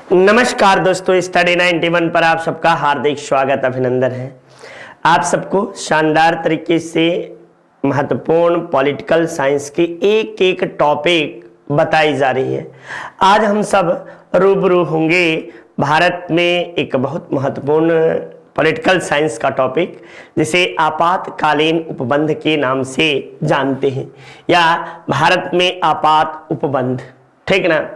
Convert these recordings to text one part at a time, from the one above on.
नमस्कार दोस्तों, स्टडी 91 पर आप सबका हार्दिक स्वागत अभिनंदन है। आप सबको शानदार तरीके से महत्वपूर्ण पॉलिटिकल साइंस की एक एक टॉपिक बताई जा रही है। आज हम सब रूबरू होंगे भारत में एक बहुत महत्वपूर्ण पॉलिटिकल साइंस का टॉपिक, जिसे आपातकालीन उपबंध के नाम से जानते हैं, या भारत में आपात उपबंध। ठीक ना।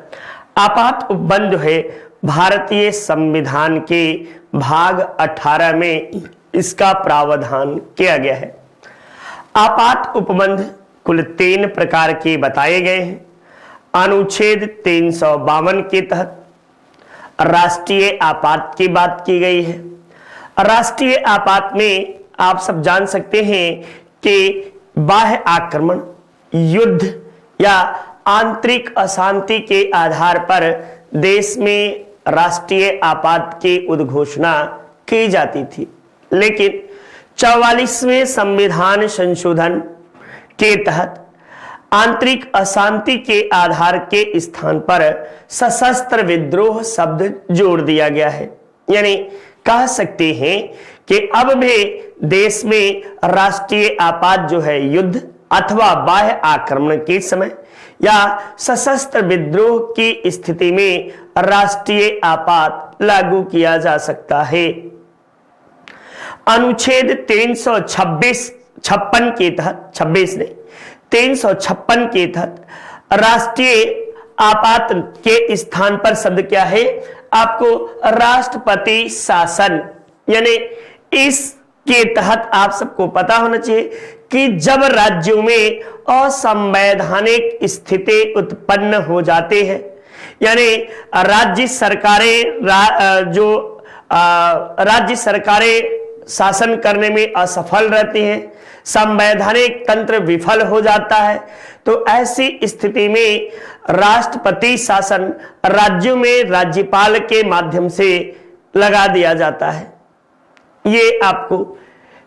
आपात उपबंध है भारतीय संविधान के भाग 18 में इसका प्रावधान किया गया है। आपात उपबंध कुल 3 प्रकार के बताए गए हैं। अनुच्छेद 352 के तहत राष्ट्रीय आपात की बात की गई है। राष्ट्रीय आपात में आप सब जान सकते हैं कि बाह्य आक्रमण, युद्ध या आंतरिक अशांति के आधार पर देश में राष्ट्रीय आपात की उद्घोषणा की जाती थी, लेकिन 44वें संविधान संशोधन के तहत आंतरिक अशांति के आधार के स्थान पर सशस्त्र विद्रोह शब्द जोड़ दिया गया है। यानी कह सकते हैं कि अब भी देश में राष्ट्रीय आपात जो है युद्ध अथवा बाह्य आक्रमण के समय या सशस्त्र विद्रोह की स्थिति में राष्ट्रीय आपात लागू किया जा सकता है। अनुच्छेद 356 के तहत 26 नहीं 356 के तहत राष्ट्रीय आपात के स्थान पर शब्द क्या है? आपको राष्ट्रपति शासन, यानी इसके तहत आप सबको पता होना चाहिए कि जब राज्यों में असंवैधानिक स्थिति उत्पन्न हो जाते हैं, यानी राज्य सरकारें शासन करने में असफल रहती हैं, संवैधानिक तंत्र विफल हो जाता है, तो ऐसी स्थिति में राष्ट्रपति शासन राज्यों में राज्यपाल के माध्यम से लगा दिया जाता है। ये आपको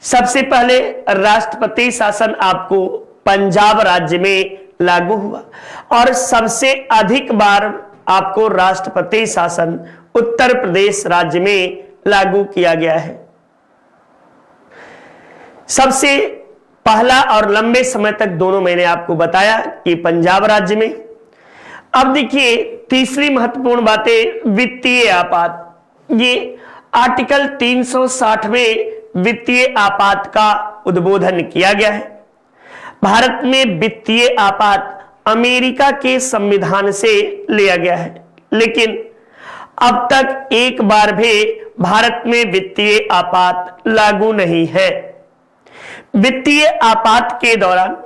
सबसे पहले राष्ट्रपति शासन आपको पंजाब राज्य में लागू हुआ और सबसे अधिक बार आपको राष्ट्रपति शासन उत्तर प्रदेश राज्य में लागू किया गया है। सबसे पहला और लंबे समय तक दोनों मैंने आपको बताया कि पंजाब राज्य में। अब देखिए तीसरी महत्वपूर्ण बातें, वित्तीय आपात। ये आर्टिकल 360 में वित्तीय आपात का उद्बोधन किया गया है। भारत में वित्तीय आपात अमेरिका के संविधान से लिया गया है, लेकिन अब तक एक बार भी भारत में वित्तीय आपात लागू नहीं है। वित्तीय आपात के दौरान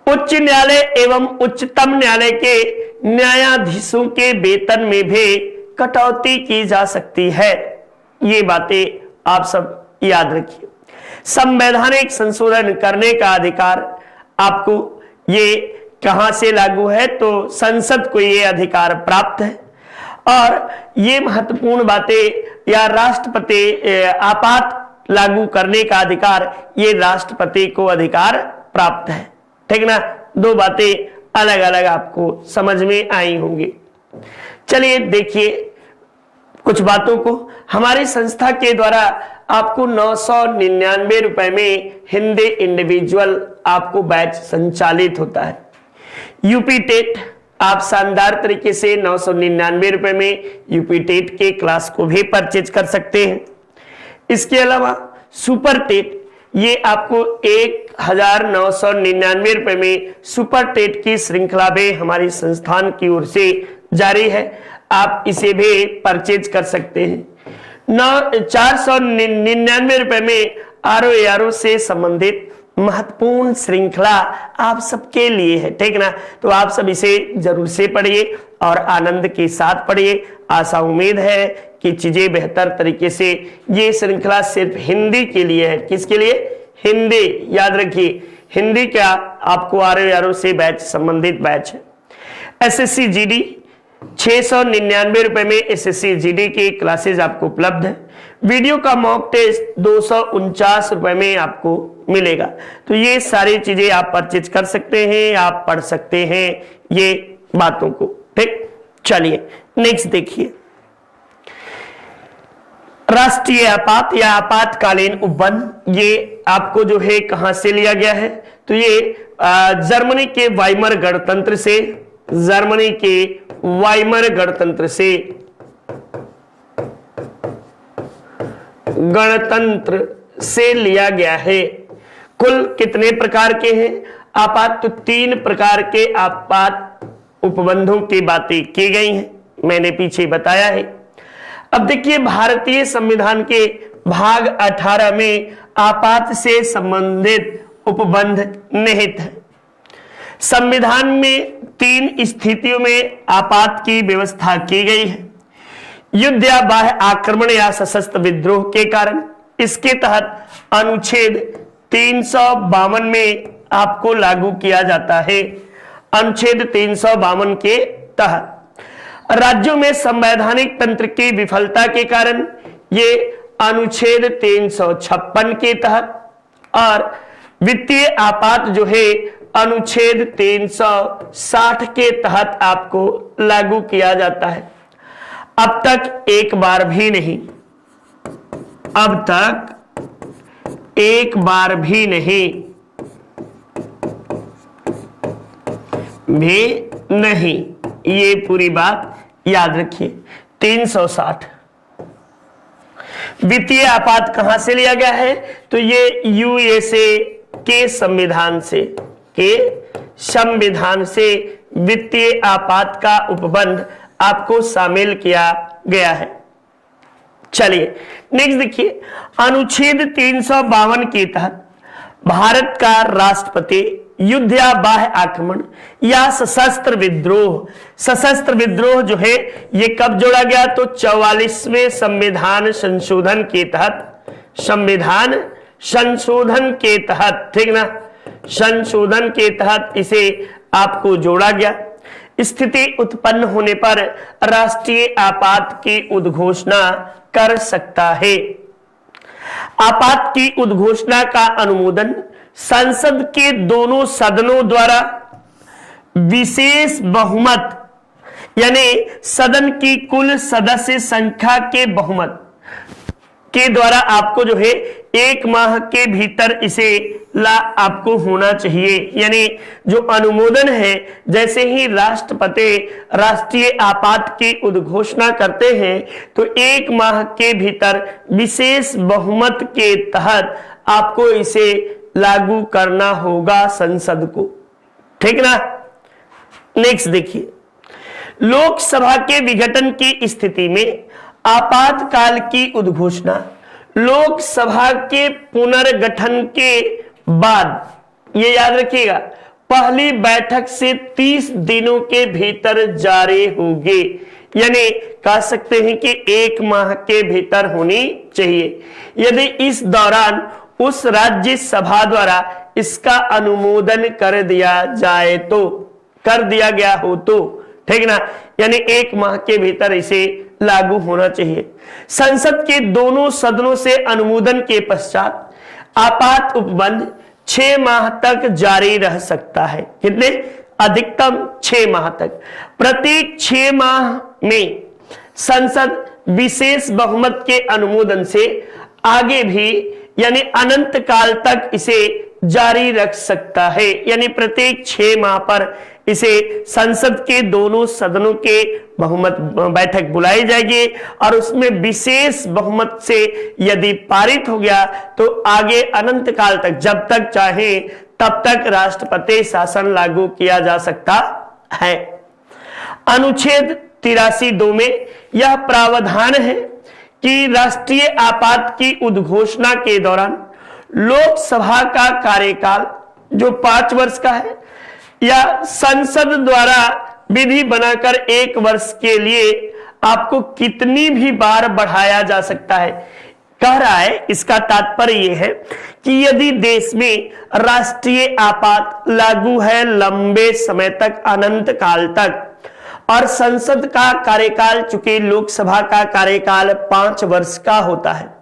उच्च न्यायालय एवं उच्चतम न्यायालय के न्यायाधीशों के वेतन में भी कटौती की जा सकती है। ये बातें आप सब याद रखिए। संवैधानिक संशोधन करने का अधिकार आपको ये कहां से लागू है? तो संसद को ये अधिकार प्राप्त है। और ये महत्वपूर्ण बातें, या राष्ट्रपति आपात लागू करने का अधिकार ये राष्ट्रपति को अधिकार प्राप्त है। ठीक ना। दो बातें अलग अलग आपको समझ में आई होंगी। चलिए देखिए कुछ बातों को। हमारी संस्था के द्वारा आपको 999 रुपए में हिंदी इंडिविजुअल आपको बैच संचालित होता है। यूपी टेट आप शानदार तरीके से 999 रुपए में यूपी टेट के क्लास को भी परचेज कर सकते हैं। इसके अलावा सुपर टेट, ये आपको 1999 रुपए में सुपर टेट की श्रृंखला भी हमारी संस्थान की ओर से जारी है। आप इसे भी परचेज कर सकते हैं। 499 रुपए में ROARO से संबंधित महत्वपूर्ण श्रृंखला आप सबके लिए है। ठीक ना। तो आप सब इसे जरूर से पढ़िए और आनंद के साथ पढ़िए। आशा उम्मीद है कि चीजें बेहतर तरीके से, ये श्रृंखला सिर्फ हिंदी के लिए है। किसके लिए? हिंदी। याद रखिए, हिंदी क्या आपको ROARO से बैच संबंधित बैच है। SSC GD 699 रुपए में SSC GD की क्लासेज आपको उपलब्ध है। वीडियो का मॉक टेस्ट 249 रुपए में आपको मिलेगा। तो ये सारी चीजें आप परचेज कर सकते हैं, आप पढ़ सकते हैं ये बातों को। ठीक, चलिए नेक्स्ट देखिए, राष्ट्रीय आपात या आपातकालीन उपबंध, ये आपको जो है कहां से लिया गया है, तो ये जर्मनी के वाइमर गणतंत्र से, जर्मनी के वाइमर गणतंत्र से लिया गया है। कुल कितने प्रकार के हैं आपात, तो 3 प्रकार के आपात उपबंधों की बातें की गई हैं, मैंने पीछे बताया है। अब देखिए भारतीय संविधान के भाग 18 में आपात से संबंधित उपबंध निहित है। संविधान में 3 स्थितियों में आपात की व्यवस्था की गई है, युद्ध या बाह्य आक्रमण या सशस्त्र विद्रोह के कारण। इसके तहत अनुच्छेद 352 में आपको लागू किया जाता है। अनुच्छेद 352 के तहत राज्यों में संवैधानिक तंत्र की विफलता के कारण ये अनुच्छेद 356 के तहत, और वित्तीय आपात जो है अनुच्छेद 360 के तहत आपको लागू किया जाता है। अब तक एक बार भी नहीं, अब तक एक बार भी नहीं, ये पूरी बात याद रखिए। 360 वित्तीय आपात कहां से लिया गया है, तो ये यूएसए के संविधान से वित्तीय आपात का उपबंध आपको शामिल किया गया है। चलिए नेक्स्ट देखिए, अनुच्छेद 352 के तहत भारत का राष्ट्रपति युद्ध या बाह्य आक्रमण या सशस्त्र विद्रोह जो है ये कब जोड़ा गया, तो 44वें संविधान संशोधन के तहत, ठीक ना, संशोधन के तहत इसे आपको जोड़ा गया। स्थिति उत्पन्न होने पर राष्ट्रीय आपात की उद्घोषणा कर सकता है। आपात की उद्घोषणा का अनुमोदन संसद के दोनों सदनों द्वारा विशेष बहुमत, यानी सदन की कुल सदस्य संख्या के बहुमत के द्वारा आपको जो है 1 माह के भीतर इसे आपको होना चाहिए। यानी जो अनुमोदन है, जैसे ही राष्ट्रपति राष्ट्रीय आपात की उद्घोषणा करते हैं तो 1 माह के भीतर विशेष बहुमत के तहत आपको इसे लागू करना होगा संसद को, ठीक ना। नेक्स्ट देखिए, लोकसभा के विघटन की स्थिति में आपातकाल की उद्घोषणा लोकसभा के पुनर्गठन के बाद, ये याद रखिएगा, पहली बैठक से 30 दिनों के भीतर जारी होगी। यानी कह सकते हैं कि 1 माह के भीतर होनी चाहिए। यदि इस दौरान उस राज्य सभा द्वारा इसका अनुमोदन कर दिया जाए तो, कर दिया गया हो तो, ठीक ना, यानी 1 माह के भीतर इसे लागू होना चाहिए। संसद के दोनों सदनों से अनुमोदन के पश्चात आपात उपबंध 6 माह तक जारी रह सकता है। कितने? अधिकतम 6 माह तक। प्रत्येक 6 माह में संसद विशेष बहुमत के अनुमोदन से आगे भी यानी अनंत काल तक इसे जारी रख सकता है। यानी प्रत्येक 6 माह पर इसे संसद के दोनों सदनों के बहुमत बैठक बुलाई जाएगी और उसमें विशेष बहुमत से यदि पारित हो गया तो आगे अनंत काल तक, जब तक चाहे तब तक राष्ट्रपति शासन लागू किया जा सकता है। अनुच्छेद 83(2) में यह प्रावधान है कि राष्ट्रीय आपात की उद्घोषणा के दौरान लोकसभा का कार्यकाल जो 5 वर्ष का है या संसद द्वारा विधि बनाकर 1 वर्ष के लिए आपको कितनी भी बार बढ़ाया जा सकता है। कह रहा है, इसका तात्पर्य यह है कि यदि देश में राष्ट्रीय आपात लागू है लंबे समय तक, अनंत काल तक, और संसद का कार्यकाल चूंकि लोकसभा का कार्यकाल 5 वर्ष का होता है,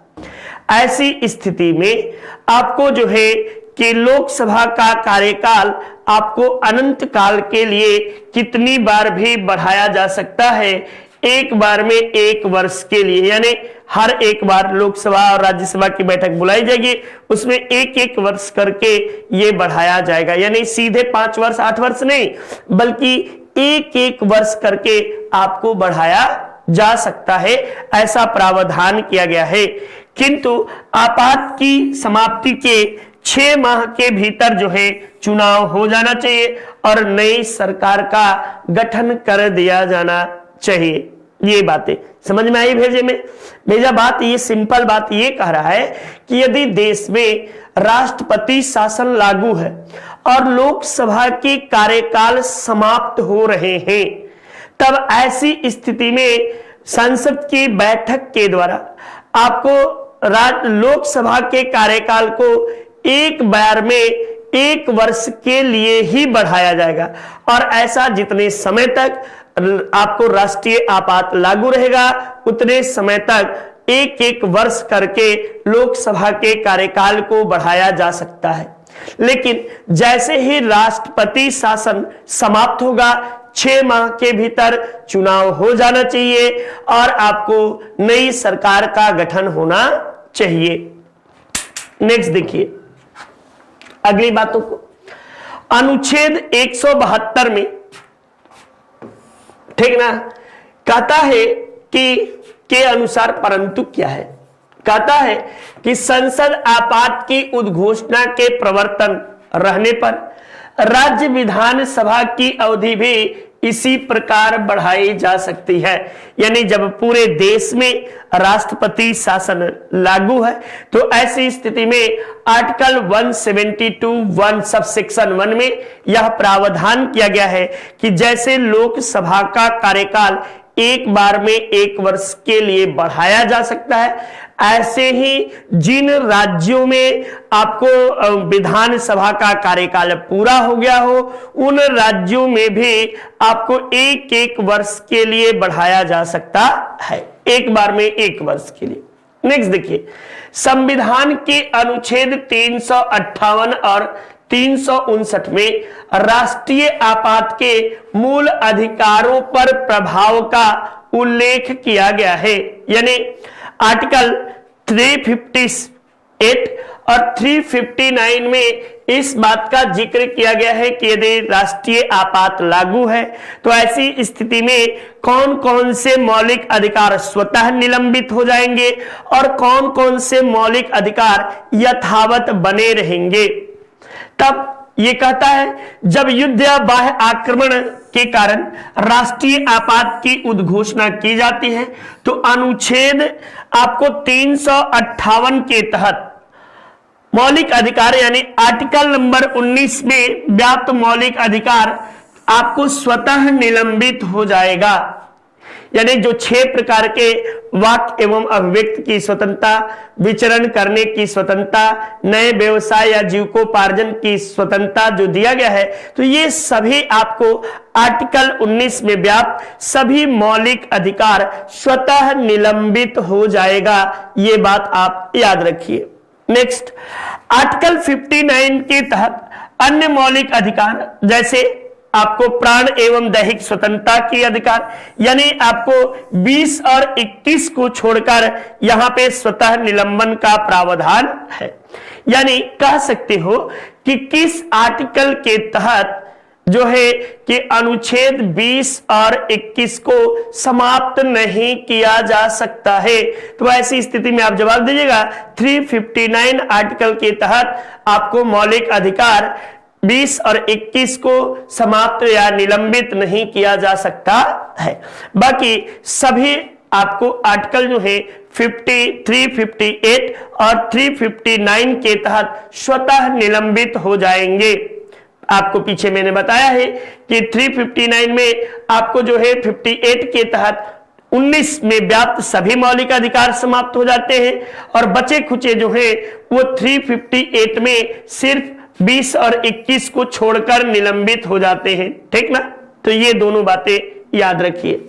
ऐसी स्थिति में आपको जो है कि लोकसभा का कार्यकाल आपको अनंत काल के लिए कितनी बार भी बढ़ाया जा सकता है, एक बार में 1 वर्ष के लिए, यानी हर एक बार लोकसभा और राज्यसभा की बैठक बुलाई जाएगी, उसमें 1-1 वर्ष करके ये बढ़ाया जाएगा, यानी सीधे 5 वर्ष 8 वर्ष नहीं, बल्कि 1-1 वर्ष करके आपको बढ़ाया जा सकता है, ऐसा प्रावधान किया गया है। किंतु आपात की समाप्ति के 6 माह के भीतर जो है चुनाव हो जाना चाहिए और नई सरकार का गठन कर दिया जाना चाहिए। ये बातें समझ में आई भेजा बात ये सिंपल बात ये कह रहा है कि यदि देश में राष्ट्रपति शासन लागू है और लोकसभा के कार्यकाल समाप्त हो रहे हैं, तब ऐसी स्थिति में संसद की बैठक के द्वारा आपको लोकसभा के कार्यकाल को एक बार में 1 वर्ष के लिए ही बढ़ाया जाएगा और ऐसा जितने समय तक आपको राष्ट्रीय आपात लागू रहेगा उतने समय तक 1-1 वर्ष करके लोकसभा के कार्यकाल को बढ़ाया जा सकता है। लेकिन जैसे ही राष्ट्रपति शासन समाप्त होगा 6 माह के भीतर चुनाव हो जाना चाहिए और आपको नई सरकार का गठन होना चाहिए। नेक्स्ट देखिए अगली बातों को, अनुच्छेद 172 में, ठीक ना, कहता है कि के अनुसार, परंतु क्या है, कहता है कि संसद आपात की उद्घोषणा के प्रवर्तन रहने पर राज्य विधानसभा की अवधि भी इसी प्रकार बढ़ाई जा सकती है। यानी जब पूरे देश में राष्ट्रपति शासन लागू है तो ऐसी स्थिति में आर्टिकल 172(1) सबसेक्शन 1 में यह प्रावधान किया गया है कि जैसे लोकसभा का कार्यकाल एक बार में 1 वर्ष के लिए बढ़ाया जा सकता है, ऐसे ही जिन राज्यों में आपको विधानसभा का कार्यकाल पूरा हो गया हो उन राज्यों में भी आपको 1-1 वर्ष के लिए बढ़ाया जा सकता है, एक बार में 1 वर्ष के लिए। नेक्स्ट देखिए, संविधान के अनुच्छेद 358 और 359 में राष्ट्रीय आपात के मूल अधिकारों पर प्रभाव का उल्लेख किया गया है। यानी आर्टिकल 358 और 359 में इस बात का जिक्र किया गया है कि यदि राष्ट्रीय आपात लागू है तो ऐसी स्थिति में कौन कौन से मौलिक अधिकार स्वतः निलंबित हो जाएंगे और कौन कौन से मौलिक अधिकार यथावत बने रहेंगे। तब ये कहता है जब युद्ध या बाह्य आक्रमण के कारण राष्ट्रीय आपात की उद्घोषणा की जाती है तो अनुच्छेद आपको 358 के तहत मौलिक अधिकार यानी आर्टिकल नंबर 19 में व्याप्त मौलिक अधिकार आपको स्वतः निलंबित हो जाएगा। यानी जो 6 प्रकार के वाक एवं अभिव्यक्ति की स्वतंत्रता, विचरण करने की स्वतंत्रता, नए व्यवसाय या जीविकोपार्जन की स्वतंत्रता जो दिया गया है, तो ये सभी आपको आर्टिकल 19 में व्याप्त सभी मौलिक अधिकार स्वतः निलंबित हो जाएगा। ये बात आप याद रखिए। नेक्स्ट, आर्टिकल 59 के तहत अन्य मौलिक अधिकार जैसे आपको प्राण एवं दैहिक स्वतंत्रता की अधिकार, यानी आपको 20 और 21 को छोड़कर यहां पे स्वतः निलंबन का प्रावधान है। यानी कह सकते हो कि किस आर्टिकल के तहत जो है कि अनुच्छेद 20 और 21 को समाप्त नहीं किया जा सकता है। तो ऐसी स्थिति में आप जवाब दीजिएगा 359 आर्टिकल के तहत आपको मौलिक अधिकार 20 और 21 को समाप्त या निलंबित नहीं किया जा सकता है। बाकी सभी आपको आर्टिकल जो है 358 और 359 के तहत स्वतः निलंबित हो जाएंगे। आपको पीछे मैंने बताया है कि 359 में आपको जो है 58 के तहत 19 में व्याप्त सभी मौलिक अधिकार समाप्त हो जाते हैं और बचे खुचे जो है वो 358 में सिर्फ 20 और 21 को छोड़कर निलंबित हो जाते हैं। ठीक ना, तो ये दोनों बातें याद रखिए।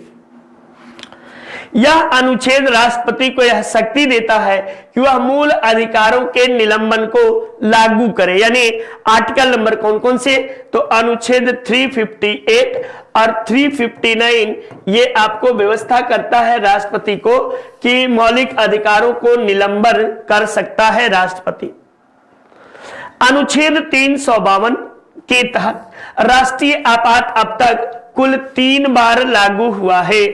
यह अनुच्छेद राष्ट्रपति को यह शक्ति देता है कि वह मूल अधिकारों के निलंबन को लागू करे। यानी आर्टिकल नंबर कौन कौन से, तो अनुच्छेद 358 और 359 ये आपको व्यवस्था करता है राष्ट्रपति को कि मौलिक अधिकारों को निलंबन कर सकता है राष्ट्रपति। अनुच्छेद 352 के तहत राष्ट्रीय आपात अब तक कुल 3 बार लागू हुआ है।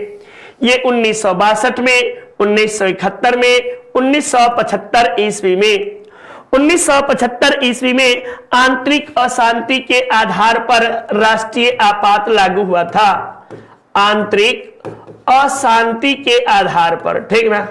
ये 1962 में, 1971 में, 1975 ईस्वी में। 1975 ईस्वी में आंतरिक अशांति के आधार पर राष्ट्रीय आपात लागू हुआ था। आंतरिक अशांति के आधार पर, ठीक ना,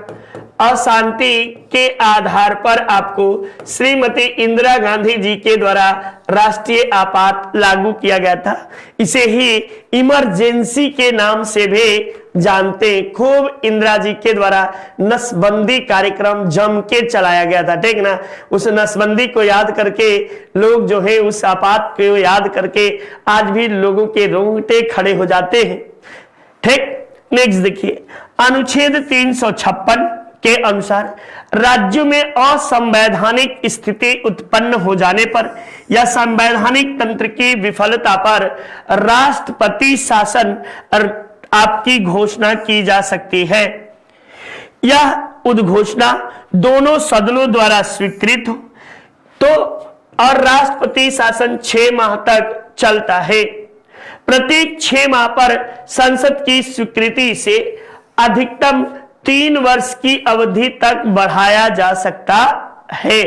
अशांति के आधार पर आपको श्रीमती इंदिरा गांधी जी के द्वारा राष्ट्रीय आपात लागू किया गया था। इसे ही इमरजेंसी के नाम से भी जानते हैं। खूब इंदिरा जी के द्वारा नसबंदी कार्यक्रम जम के चलाया गया था, ठीक ना। उस नसबंदी को याद करके लोग जो है, उस आपात को याद करके आज भी लोगों के रोंगटे खड़े हो जाते हैं, ठीक। नेक्स्ट देखिए, अनुच्छेद 356 के अनुसार राज्यों में असंवैधानिक स्थिति उत्पन्न हो जाने पर या संवैधानिक तंत्र की विफलता पर राष्ट्रपति शासन आपकी घोषणा की जा सकती है। यह उद्घोषणा दोनों सदनों द्वारा स्वीकृत हो तो और राष्ट्रपति शासन 6 माह तक चलता है। प्रत्येक 6 माह पर संसद की स्वीकृति से अधिकतम 3 वर्ष की अवधि तक बढ़ाया जा सकता है।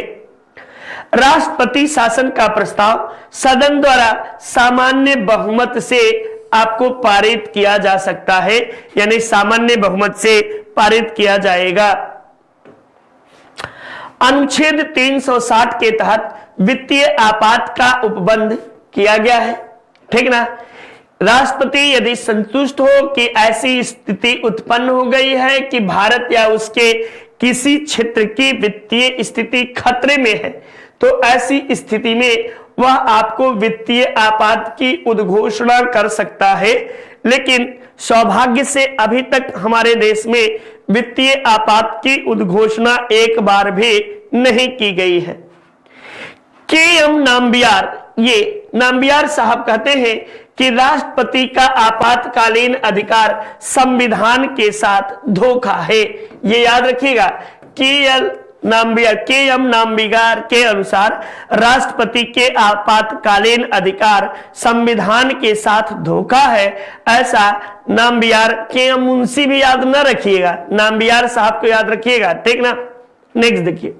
राष्ट्रपति शासन का प्रस्ताव सदन द्वारा सामान्य बहुमत से आपको पारित किया जा सकता है, यानी सामान्य बहुमत से पारित किया जाएगा। अनुच्छेद 360 के तहत वित्तीय आपात का उपबंध किया गया है, ठीक ना। राष्ट्रपति यदि संतुष्ट हो कि ऐसी स्थिति उत्पन्न हो गई है कि भारत या उसके किसी क्षेत्र की वित्तीय स्थिति खतरे में है, तो ऐसी स्थिति में वह आपको वित्तीय आपात की उद्घोषणा कर सकता है। लेकिन सौभाग्य से अभी तक हमारे देश में वित्तीय आपात की उद्घोषणा एक बार भी नहीं की गई है। के.एम. नाम्बियार, ये नाम्बियार साहब कहते हैं कि राष्ट्रपति का आपातकालीन अधिकार संविधान के साथ धोखा है। ये याद रखिएगा, के.एम. नाम्बियार के अनुसार राष्ट्रपति के आपातकालीन अधिकार संविधान के साथ धोखा है। ऐसा नाम्बियार, के.एम. मुंशी भी याद न रखिएगा, नाम्बियार साहब को याद रखिएगा, ठीक ना। नेक्स्ट देखिए,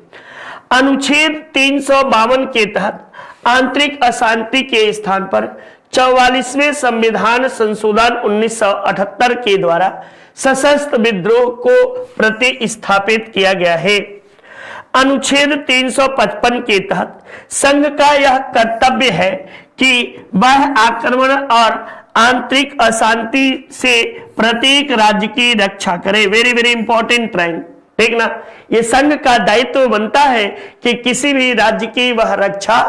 अनुच्छेद 352 के तहत आंतरिक अशांति के स्थान पर 44वें संविधान संशोधन 1978 के द्वारा सशस्त्र विद्रोह को प्रतिस्थापित किया गया है। अनुच्छेद 355 के तहत संघ का यह कर्तव्य है कि बाह्य आक्रमण और आंतरिक अशांति से प्रत्येक राज्य की रक्षा करे। वेरी वेरी इंपॉर्टेंट पॉइंट, ठीक ना। ये संघ का दायित्व बनता है कि किसी भी राज्य की वह रक्षा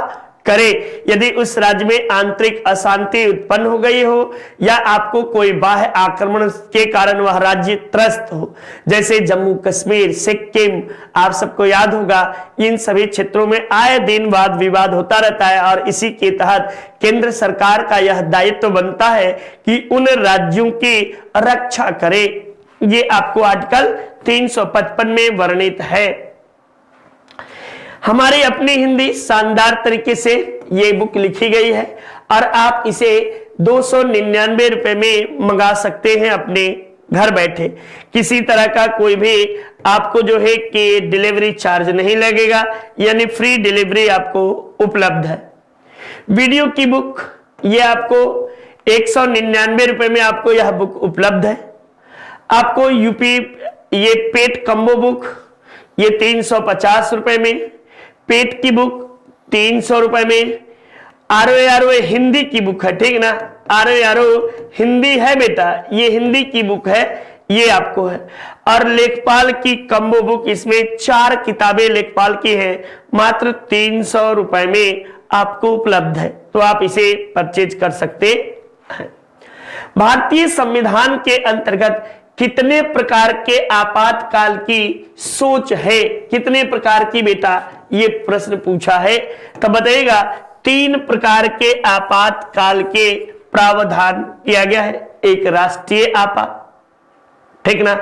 करे यदि उस राज्य में आंतरिक अशांति उत्पन्न हो गई हो या आपको कोई बाह्य आक्रमण के कारण वह राज्य त्रस्त हो, जैसे जम्मू कश्मीर, सिक्किम, आप सबको याद होगा, इन सभी क्षेत्रों में आए दिन वाद विवाद होता रहता है और इसी के तहत केंद्र सरकार का यह दायित्व बनता है कि उन राज्यों की रक्षा करे। ये आपको आर्टिकल 355 में वर्णित है। हमारी अपनी हिंदी शानदार तरीके से ये बुक लिखी गई है और आप इसे 299 रुपए में मंगा सकते हैं अपने घर बैठे। किसी तरह का कोई भी आपको जो है कि डिलीवरी चार्ज नहीं लगेगा, यानी फ्री डिलीवरी आपको उपलब्ध है। वीडियो की बुक ये आपको 199 रुपए में आपको यह बुक उपलब्ध है। आपको यूपी ये पेट कम्बो बुक ये 350 रुपए में, पेट की बुक 300 रुपए में, आरो हिंदी की बुक है, ठीक ना, आरो हिंदी है बेटा, ये हिंदी की बुक है, ये आपको है। और लेखपाल की कम्बो बुक, इसमें 4 किताबें लेखपाल की है, मात्र 300 रुपए में आपको उपलब्ध है, तो आप इसे परचेज कर सकते हैं। भारतीय संविधान के अंतर्गत कितने प्रकार के आपातकाल की सोच है, कितने प्रकार की बेटा ये प्रश्न पूछा है, तब बताइएगा 3 प्रकार के आपातकाल के प्रावधान किया गया है। एक राष्ट्रीय आपात, ठीक ना,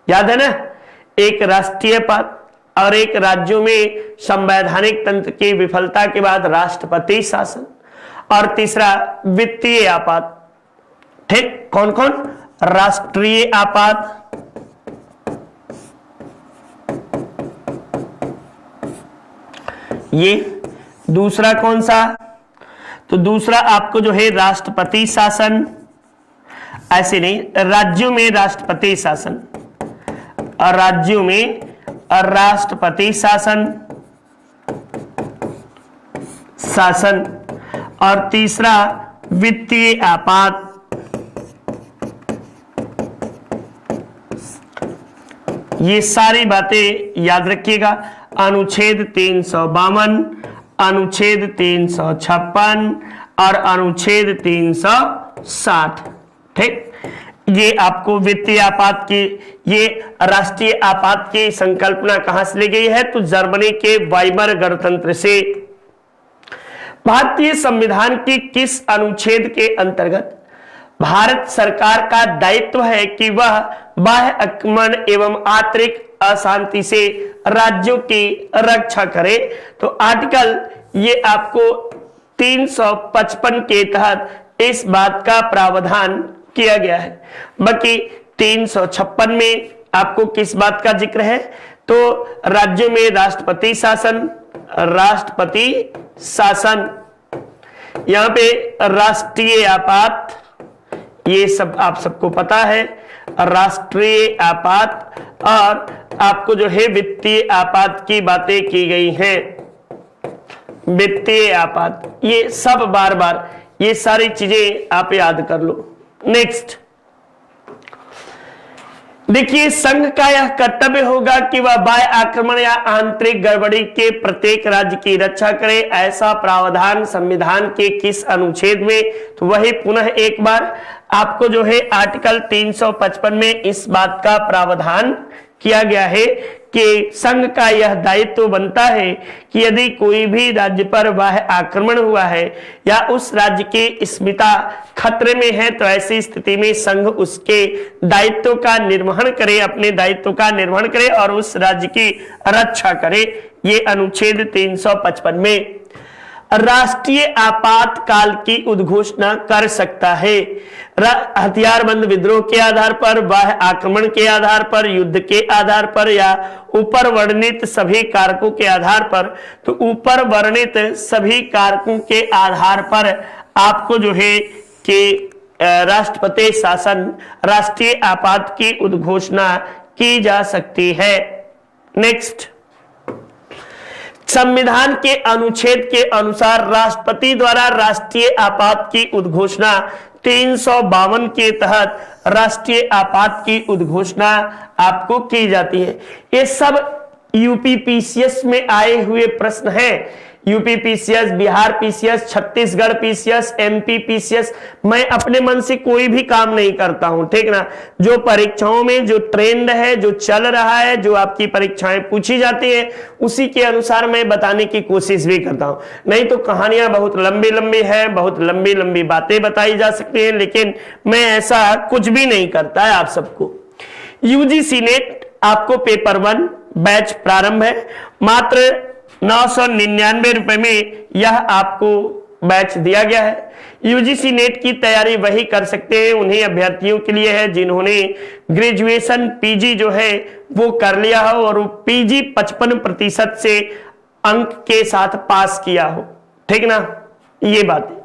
याद है ना, एक राष्ट्रीय आपात, और एक राज्यों में संवैधानिक तंत्र की विफलता के बाद राष्ट्रपति शासन, और तीसरा वित्तीय आपात। ठीक, कौन कौन? राष्ट्रीय आपात, ये दूसरा कौन सा? तो दूसरा आपको जो है राष्ट्रपति शासन, ऐसे नहीं, राज्यों में राष्ट्रपति शासन, और राज्यों में राष्ट्रपति शासन, और तीसरा वित्तीय आपात। ये सारी बातें याद रखिएगा। अनुच्छेद 352, अनुच्छेद 356 और अनुच्छेद 360। ठीक, ये आपको वित्तीय आपात की, ये राष्ट्रीय आपात की संकल्पना कहां से ली गई है? तो जर्मनी के वाइमर गणतंत्र से। भारतीय संविधान की किस अनुच्छेद के अंतर्गत भारत सरकार का दायित्व है कि वह बाह्य आक्रमण एवं आंतरिक अशांति से राज्यों की रक्षा करे? तो आर्टिकल ये आपको 355 के तहत इस बात का प्रावधान किया गया है। बाकी 356 में आपको किस बात का जिक्र है? तो राज्यों में राष्ट्रपति शासन, राष्ट्रपति शासन, यहां पे राष्ट्रीय आपात, ये सब आप सबको पता है, राष्ट्रीय आपात, और आपको जो है वित्तीय आपात की बातें की गई हैं। वित्तीय आपात, ये सब बार बार ये सारी चीजें आप याद कर लो। नेक्स्ट देखिए, संघ का यह कर्तव्य होगा कि वह बाह्य आक्रमण या आंतरिक गड़बड़ी के प्रत्येक राज्य की रक्षा करे। ऐसा प्रावधान संविधान के किस अनुच्छेद में? तो वही पुनः एक बार आपको जो है आर्टिकल 355 में इस बात का प्रावधान किया गया है कि संघ का यह दायित्व बनता है कि यदि कोई भी राज्य पर बाह्य आक्रमण हुआ है या उस राज्य की अस्मिता खतरे में है, तो ऐसी स्थिति में संघ उसके दायित्व का निर्वहन करे, अपने दायित्व का निर्वहन करे और उस राज्य की रक्षा करे। ये अनुच्छेद 355 में राष्ट्रीय आपातकाल की उद्घोषणा कर सकता है। हथियारबंद विद्रोह के आधार पर, बाह्य आक्रमण के आधार पर, युद्ध के आधार पर या ऊपर वर्णित सभी कारकों के आधार पर। तो ऊपर वर्णित सभी कारकों के आधार पर आपको जो है कि राष्ट्रपति शासन, राष्ट्रीय आपात की उद्घोषणा की जा सकती है। नेक्स्ट, संविधान के अनुच्छेद के अनुसार राष्ट्रपति द्वारा राष्ट्रीय आपात की उद्घोषणा 352 के तहत राष्ट्रीय आपात की उद्घोषणा आपको की जाती है। ये सब यूपीपीसीएस में आए हुए प्रश्न हैं। UP PCS, Bihar PCS, Chhattisgarh PCS, MP PCS, मैं अपने मन से कोई भी काम नहीं करता हूं, ठीक ना। जो परीक्षाओं में जो ट्रेंड है, जो चल रहा है, जो आपकी परीक्षाएं पूछी जाती है, उसी के अनुसार मैं बताने की कोशिश भी करता हूं। नहीं तो कहानियां बहुत लंबी लंबी है, बहुत लंबी लंबी बातें बताई जा सकती हैं, लेकिन मैं ऐसा कुछ भी नहीं करता है आप सबको। यूजीसी नेट आपको पेपर 1 बैच प्रारंभ है, मात्र 999 रुपए में यह आपको बैच दिया गया है। यूजीसी नेट की तैयारी वही कर सकते हैं, उन्हीं अभ्यर्थियों के लिए है जिन्होंने ग्रेजुएशन पीजी जो है वो कर लिया हो और वो पीजी 55% से अंक के साथ पास किया हो, ठीक ना। ये बात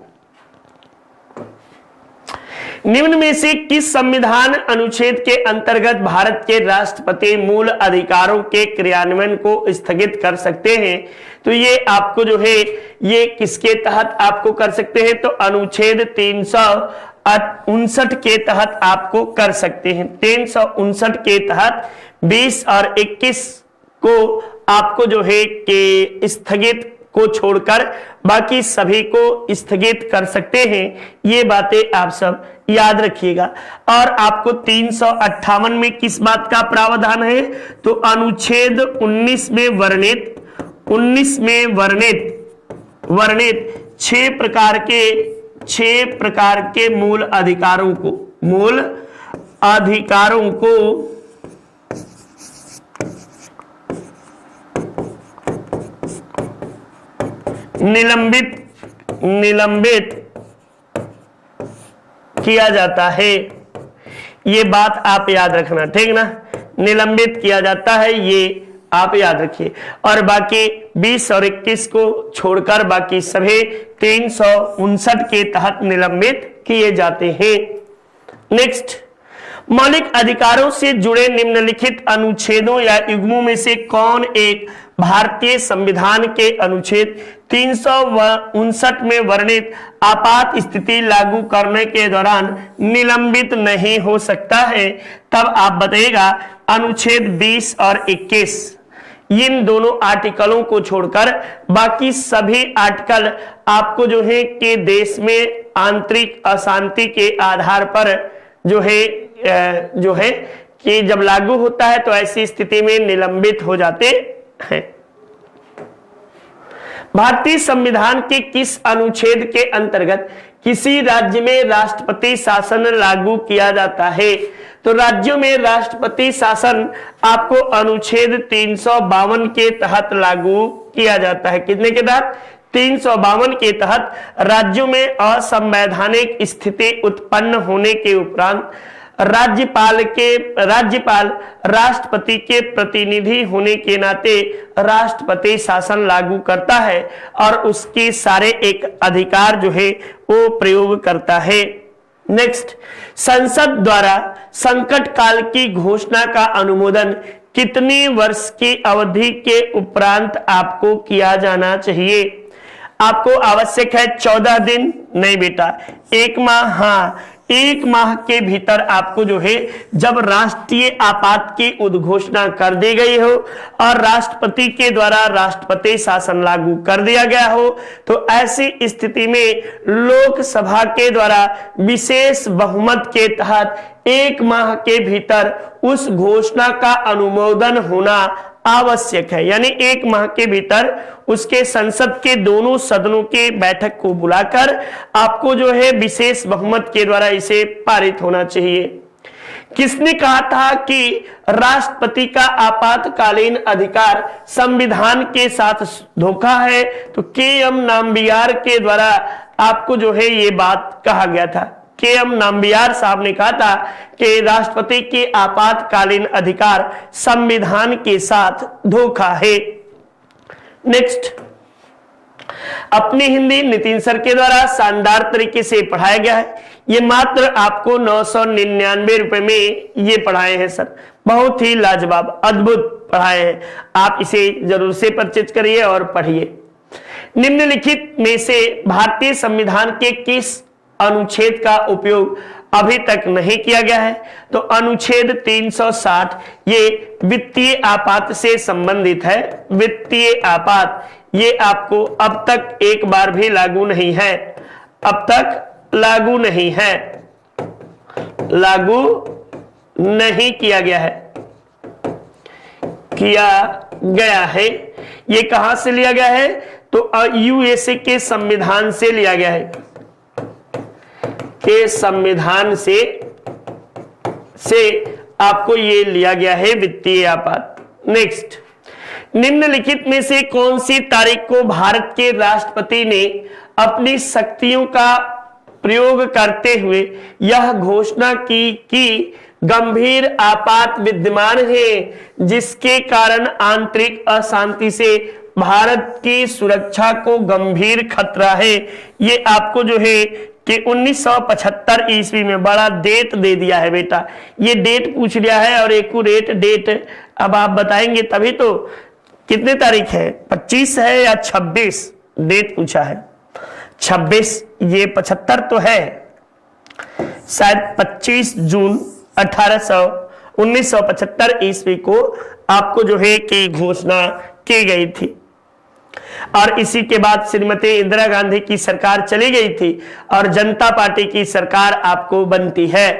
निम्न में से किस संविधान अनुच्छेद के अंतर्गत भारत के राष्ट्रपति मूल अधिकारों के क्रियान्वयन को स्थगित कर सकते हैं? तो ये आपको जो है ये किसके तहत आपको कर सकते हैं? तो अनुच्छेद 359 के तहत आपको कर सकते हैं। 359 के तहत 20 और 21 को आपको जो है कि स्थगित को छोड़कर बाकी सभी को स्थगित कर सकते हैं। ये बातें आप सब याद रखिएगा। और आपको 358 में किस बात का प्रावधान है? तो अनुच्छेद 19 में वर्णित 6 प्रकार के मूल अधिकारों को निलंबित किया जाता है। ये बात आप याद रखना, ठीक ना? निलंबित किया जाता है, ये आप याद रखिए। और बाकी 20 और 21 को छोड़कर बाकी सभी 359 के तहत निलंबित किए जाते हैं। नेक्स्ट, मौलिक अधिकारों से जुड़े निम्नलिखित अनुच्छेदों या युग्मों में से कौन एक भारतीय संविधान के अनुच्छेद 359 में वर्णित आपात स्थिति लागू करने के दौरान निलंबित नहीं हो सकता है? तब आप बताइएगा अनुच्छेद 20 और 21। इन दोनों आर्टिकलों को छोड़कर बाकी सभी आर्टिकल आपको जो है कि देश में आंतरिक अशांति के आधार पर जो है कि जब लागू होता है तो ऐसी स्थिति में निलंबित हो जाते हैं। भारतीय संविधान के किस अनुच्छेद के अंतर्गत किसी राज्य में राष्ट्रपति शासन लागू किया जाता है? तो राज्यों में राष्ट्रपति शासन आपको अनुच्छेद 352 के तहत लागू किया जाता है। कितने के तहत? 352 के तहत राज्यों में असंवैधानिक स्थिति उत्पन्न होने के उपरांत राज्यपाल राष्ट्रपति के प्रतिनिधि होने के नाते राष्ट्रपति शासन लागू करता है और उसके सारे एक अधिकार जो है वो प्रयोग करता है। नेक्स्ट, संसद द्वारा संकट काल की घोषणा का अनुमोदन कितने वर्ष की अवधि के उपरांत आपको किया जाना चाहिए? आपको आवश्यक है 14 दिन? नहीं बेटा, 1 माह। हाँ, 1 माह के भीतर आपको जो है जब राष्ट्रीय आपात की उद्घोषणा कर दी गई हो और राष्ट्रपति के द्वारा राष्ट्रपति शासन लागू कर दिया गया हो तो ऐसी स्थिति में लोकसभा के द्वारा विशेष बहुमत के तहत 1 माह के भीतर उस घोषणा का अनुमोदन होना आवश्यक है। यानी 1 माह के भीतर उसके संसद के दोनों सदनों के बैठक को बुलाकर आपको जो है विशेष बहुमत के द्वारा इसे पारित होना चाहिए। किसने कहा था कि राष्ट्रपति का आपातकालीन अधिकार संविधान के साथ धोखा है? तो के.एम. नाम्बियार के द्वारा आपको जो है ये बात कहा गया था। के.एम. नाम्बियार साहब ने कहा था कि राष्ट्रपति के आपातकालीन अधिकार संविधान के साथ धोखा है। नेक्स्ट, अपनी हिंदी नितिन सर के द्वारा शानदार तरीके से पढ़ाया गया है। ये मात्र आपको 999 रुपए में ये पढ़ाए हैं सर। बहुत ही लाजवाब, अद्भुत पढ़ाए हैं। आप इसे जरूर से परचेज करिए और पढ़िए। निम्नलिखित में से भारतीय संविधान के किस अनुच्छेद का उपयोग अभी तक नहीं किया गया है? तो अनुच्छेद 360 ये वित्तीय आपात से संबंधित है। वित्तीय आपात ये आपको अब तक एक बार भी लागू नहीं है, अब तक लागू नहीं है, लागू नहीं किया गया है। ये कहां से लिया गया है? तो यूएसए के संविधान से लिया गया है, के संविधान से आपको ये लिया गया है वित्तीय आपात। नेक्स्ट, निम्नलिखित में से कौन सी तारीख को भारत के राष्ट्रपति ने अपनी शक्तियों का प्रयोग करते हुए यह घोषणा की कि गंभीर आपात विद्यमान है जिसके कारण आंतरिक अशांति से भारत की सुरक्षा को गंभीर खतरा है? ये आपको जो है कि 1975 ईस्वी में बड़ा डेट दे दिया है बेटा। ये डेट पूछ लिया है और एक्यूरेट डेट अब आप बताएंगे तभी तो। कितने तारीख है? 25 है या 26? डेट पूछा है 26। ये 75 तो है, शायद 25 जून 1975 ईस्वी को आपको जो है कि घोषणा की गई थी। और इसी के बाद श्रीमती इंदिरा गांधी की सरकार चली गई थी और जनता पार्टी की सरकार आपको बनती है।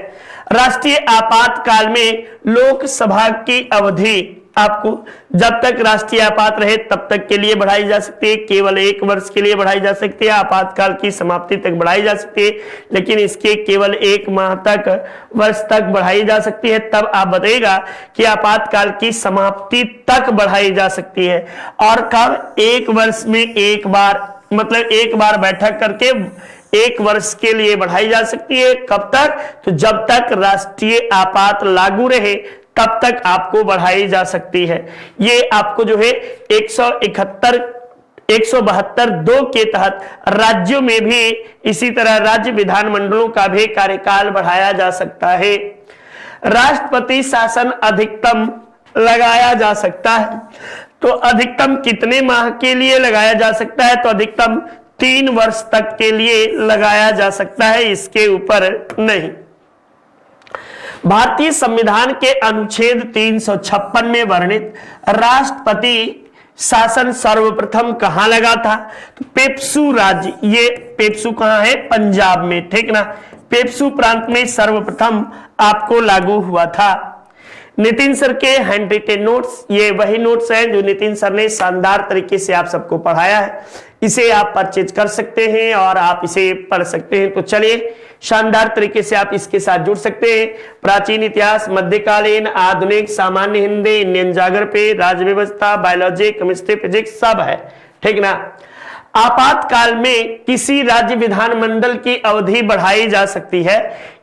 राष्ट्रीय आपातकाल में लोकसभा की अवधि आपको जब तक राष्ट्रीय आपात रहे तब तक के लिए बढ़ाई जा सकती है, केवल 1 वर्ष के लिए बढ़ाई जा सकती है। आपातकाल की समाप्ति तक बढ़ाई जा सकती है, लेकिन इसके केवल 1 माह तक, वर्ष तक बढ़ाई जा सकती है। तब आप बताइएगा कि आपातकाल की समाप्ति तक बढ़ाई जा सकती है और कब? 1 वर्ष में 1 बार, मतलब 1 बार बैठक करके 1 वर्ष के लिए बढ़ाई जा सकती है। कब तक? तो जब तक राष्ट्रीय आपात लागू रहे तब तक आपको बढ़ाई जा सकती है। ये आपको जो है 172 के तहत राज्यों में भी इसी तरह राज्य विधानमंडलों का भी कार्यकाल बढ़ाया जा सकता है। राष्ट्रपति शासन अधिकतम लगाया जा सकता है, तो अधिकतम कितने माह के लिए लगाया जा सकता है? तो अधिकतम 3 वर्ष तक के लिए लगाया जा सकता है, इसके ऊपर नहीं। भारतीय संविधान के अनुच्छेद 356 में वर्णित राष्ट्रपति शासन सर्वप्रथम कहां लगा था? तो पेप्सू राज्य, ये पेप्सू कहां है? पंजाब में, ठीक ना। पेप्सू प्रांत में सर्वप्रथम आपको लागू हुआ था। नितिन सर के हैंडरिटन नोट्स, ये वही नोट्स हैं जो नितिन सर ने शानदार तरीके से आप सबको पढ़ाया है। इसे आप परचेज कर सकते हैं और आप इसे पढ़ सकते हैं। तो चलिए, शानदार तरीके से आप इसके साथ जुड़ सकते हैं। प्राचीन इतिहास, मध्यकालीन, आधुनिक, सामान्य हिंदी, इंडियन ज्योग्राफी, राज्य व्यवस्था, बायोलॉजी, केमिस्ट्री, फिजिक्स सब है, ठीक ना। आपातकाल में किसी राज्य विधानमंडल की अवधि बढ़ाई जा सकती है,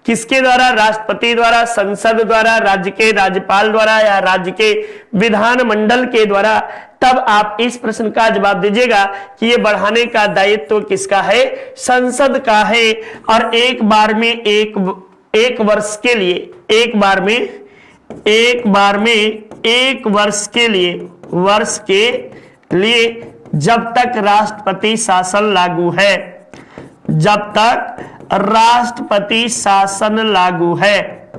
किसके द्वारा? राष्ट्रपति द्वारा, संसद द्वारा, राज्य के राज्यपाल द्वारा या राज्य के विधानमंडल के द्वारा। तब आप इस प्रश्न का जवाब दीजिएगा कि ये बढ़ाने का दायित्व किसका है? संसद का है। और एक बार में एक वर्ष के लिए, एक बार में एक वर्ष के लिए जब तक राष्ट्रपति शासन लागू है, जब तक राष्ट्रपति शासन लागू है,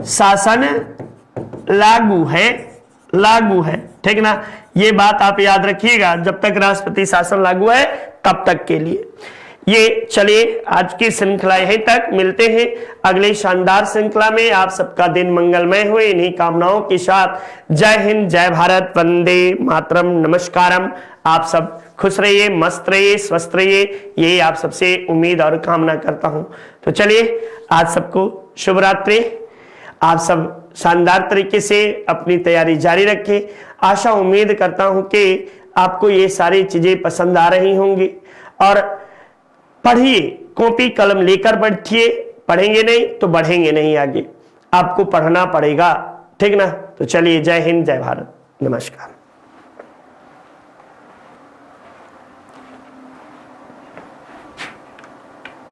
शासन लागू है, ठीक ना। ये बात आप याद रखिएगा, जब तक राष्ट्रपति शासन लागू है तब तक के लिए। ये चलिए, आज की श्रृंखला यहीं तक, मिलते हैं अगली शानदार श्रृंखला में। आप सबका दिन मंगलमय हो, इन्हीं कामनाओं के साथ जय हिंद, जय भारत, वंदे मातरम, नमस्कारम। आप सब खुश रहिए, मस्त रहिए, स्वस्थ रहिए, यही आप सबसे उम्मीद और कामना करता हूं। तो चलिए, आज सबको शुभ रात्रि। आप सब शानदार तरीके से अपनी तैयारी जारी रखें। आशा उम्मीद करता हूं कि आपको ये सारी चीजें पसंद आ रही होंगी। और पढ़िए, कॉपी कलम लेकर बैठिए। पढ़ेंगे नहीं तो बढ़ेंगे नहीं, आगे आपको पढ़ना पड़ेगा, ठीक ना। तो चलिए, जय हिंद, जय भारत, नमस्कार।